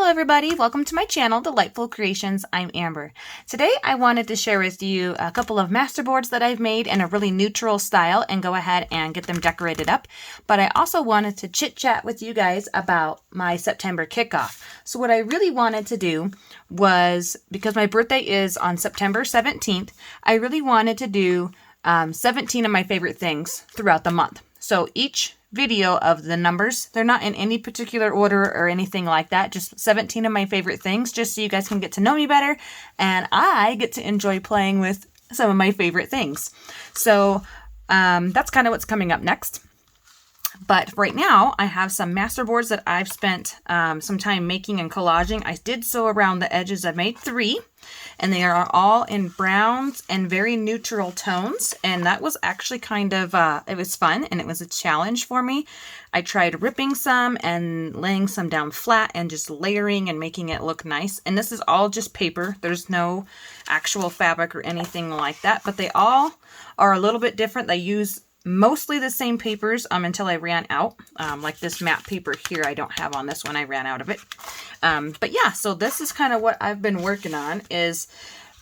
Hello everybody, welcome to my channel, Delightful Creations. I'm Amber. Today I wanted to share with you a couple of masterboards that I've made in a really neutral style and go ahead and get them decorated up. But I also wanted to chit chat with you guys about my September kickoff. So what I really wanted to do was, because my birthday is on September 17th, I really wanted to do 17 of my favorite things throughout the month. So each video of the numbers, they're not in any particular order or anything like that, just 17 of my favorite things, just so you guys can get to know me better and I get to enjoy playing with some of my favorite things. So that's kind of what's coming up next. But right now I have some masterboards that I've spent some time making and collaging. I did sew around the edges. I've made 3 and they are all in browns and very neutral tones. And that was actually kind of, it was fun and it was a challenge for me. I tried ripping some and laying some down flat and just layering and making it look nice. And this is all just paper. There's no actual fabric or anything like that, but they all are a little bit different. They use mostly the same papers until I ran out. Like this matte paper here, I don't have on this one. I ran out of it. But yeah, so this is kind of what I've been working on, is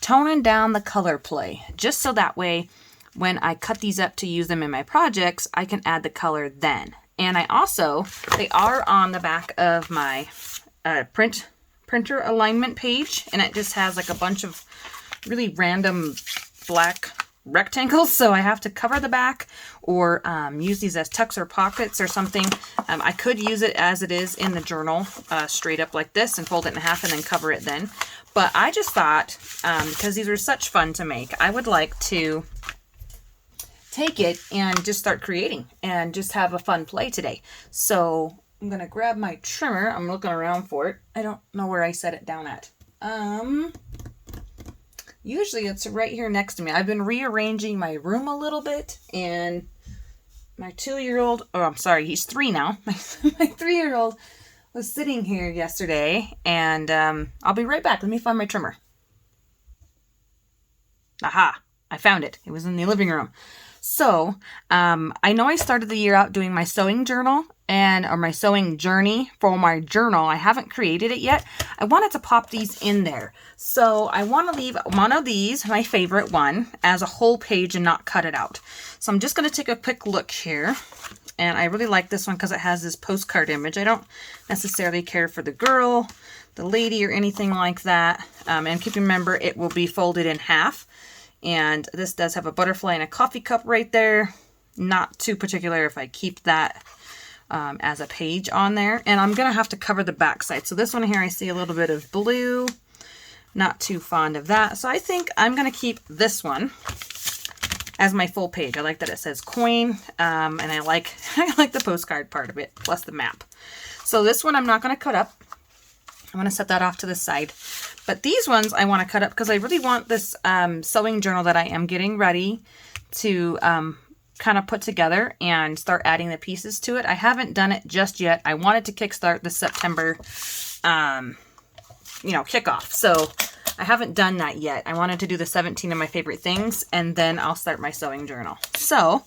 toning down the color play. Just so that way, when I cut these up to use them in my projects, I can add the color then. And I also, they are on the back of my printer alignment page. And it just has like a bunch of really random black rectangles, so I have to cover the back or use these as tucks or pockets or something. I could use it as it is in the journal, straight up like this, and fold it in half and then cover it then. But I just thought, because these are such fun to make, I would like to take it and just start creating and just have a fun play today. So I'm gonna grab my trimmer. I'm looking around for it. I don't know where I set it down at. Usually it's right here next to me. I've been rearranging my room a little bit, and my 2-year-old, oh, I'm sorry, he's 3 now. My 3-year-old was sitting here yesterday, and I'll be right back. Let me find my trimmer. Aha, I found it. It was in the living room. So, I know I started the year out doing my sewing journal or my sewing journey for my journal. I haven't created it yet. I wanted to pop these in there. So I want to leave one of these, my favorite one, as a whole page and not cut it out. So I'm just going to take a quick look here. And I really like this one because it has this postcard image. I don't necessarily care for the girl, the lady, or anything like that. And keep in remember, it will be folded in half. And this does have a butterfly and a coffee cup right there. Not too particular if I keep that as a page on there. And I'm going to have to cover the back side. So this one here, I see a little bit of blue. Not too fond of that. So I think I'm going to keep this one as my full page. I like that it says coin. And I like the postcard part of it, plus the map. So this one I'm not going to cut up. I'm going to set that off to the side. But these ones I want to cut up because I really want this sewing journal that I am getting ready to kind of put together and start adding the pieces to it. I haven't done it just yet. I wanted to kickstart the September, kickoff. So I haven't done that yet. I wanted to do the 17 of my favorite things, and then I'll start my sewing journal. So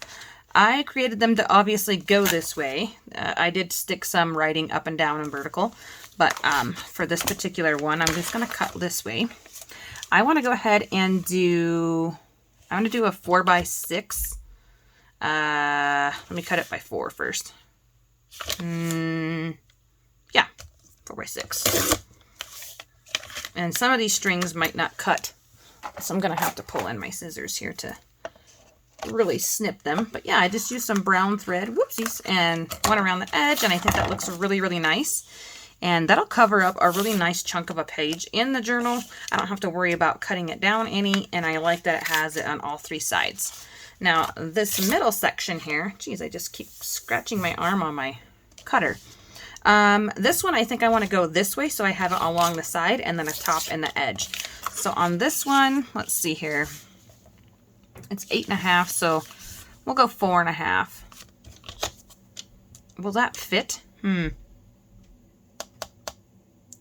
I created them to obviously go this way. I did stick some writing up and down and vertical. But for this particular one, I'm just going to cut this way. I want to go ahead and do a 4x6. Let me cut it by 4 first. Yeah, 4x6. And some of these strings might not cut. So I'm going to have to pull in my scissors here to really snip them. But yeah, I just used some brown thread, whoopsies, and went around the edge. And I think that looks really, really nice. And that'll cover up a really nice chunk of a page in the journal. I don't have to worry about cutting it down any, and I like that it has it on all 3 sides. Now, this middle section here, geez, I just keep scratching my arm on my cutter. This one, I think I want to go this way, so I have it along the side, and then a top and the edge. So on this one, let's see here. It's 8.5, so we'll go 4.5. Will that fit?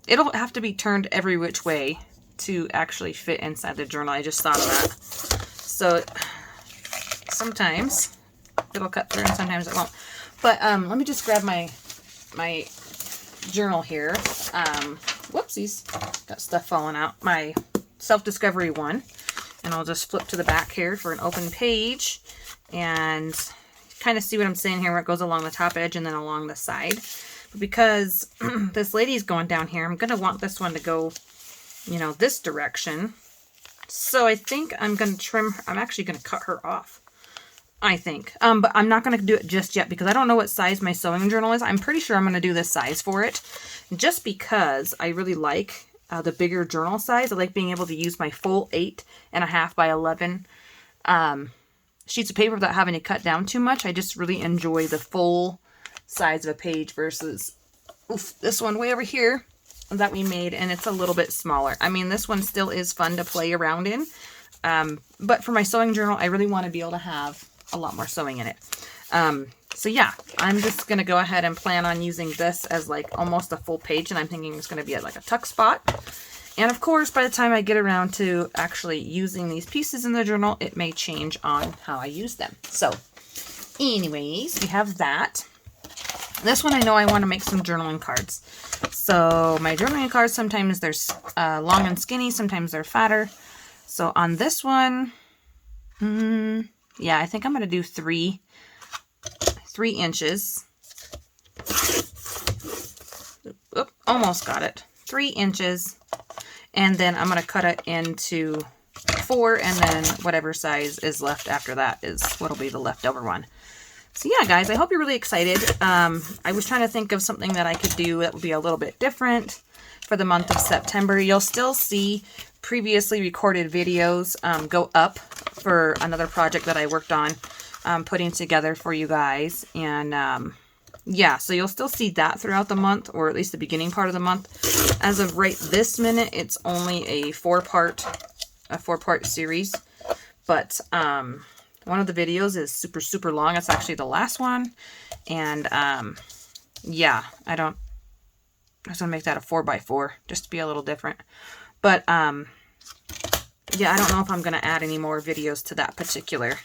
It'll have to be turned every which way to actually fit inside the journal. I just thought of that. So sometimes it'll cut through and sometimes it won't. But let me just grab my journal here. Whoopsies, got stuff falling out. My self-discovery one. And I'll just flip to the back here for an open page and kind of see what I'm saying here, where it goes along the top edge and then along the side. But because this lady's going down here, I'm going to want this one to go, you know, this direction. So I think I'm going to trim, I'm actually going to cut her off, I think. But I'm not going to do it just yet because I don't know what size my sewing journal is. I'm pretty sure I'm going to do this size for it just because I really like the bigger journal size. I like being able to use my full 8.5 by 11 sheets of paper without having to cut down too much. I just really enjoy the full size of a page versus this one way over here that we made, and it's a little bit smaller. I mean, this one still is fun to play around in, but for my sewing journal, I really want to be able to have a lot more sewing in it. So yeah, I'm just going to go ahead and plan on using this as like almost a full page, and I'm thinking it's going to be at like a tuck spot. And of course, by the time I get around to actually using these pieces in the journal, it may change on how I use them. So anyways, we have that. This one I know I want to make some journaling cards. So my journaling cards, sometimes they're long and skinny, sometimes they're fatter. So on this one, yeah, I think I'm going to do 3 inches. Oop, almost got it. 3 inches. And then I'm going to cut it into 4, and then whatever size is left after that is what'll be the leftover one. So yeah, guys, I hope you're really excited. I was trying to think of something that I could do that would be a little bit different for the month of September. You'll still see previously recorded videos go up for another project that I worked on putting together for you guys. And yeah, so you'll still see that throughout the month, or at least the beginning part of the month. As of right this minute, it's only a four-part series. But one of the videos is super, super long. It's actually the last one. And yeah, I just want to make that a 4x4 just to be a little different. But yeah, I don't know if I'm going to add any more videos to that particular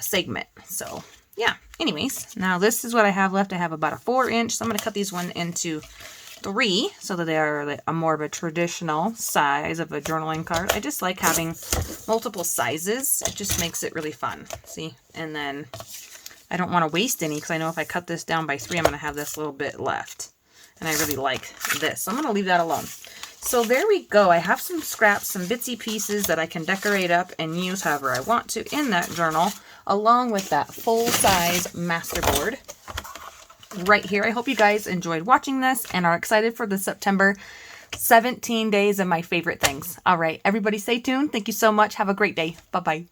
segment. So yeah, anyways, now this is what I have left. I have about a 4-inch. So I'm going to cut these one into 3 so that they are a more of a traditional size of a journaling card. I just like having multiple sizes. It just makes it really fun. See? And then I don't want to waste any because I know if I cut this down by 3, I'm going to have this little bit left. And I really like this. So I'm going to leave that alone. So there we go. I have some scraps, some bitsy pieces that I can decorate up and use however I want to in that journal, along with that full-size masterboard right here. I hope you guys enjoyed watching this and are excited for the September 17 days of my favorite things. All right, everybody stay tuned. Thank you so much. Have a great day. Bye-bye.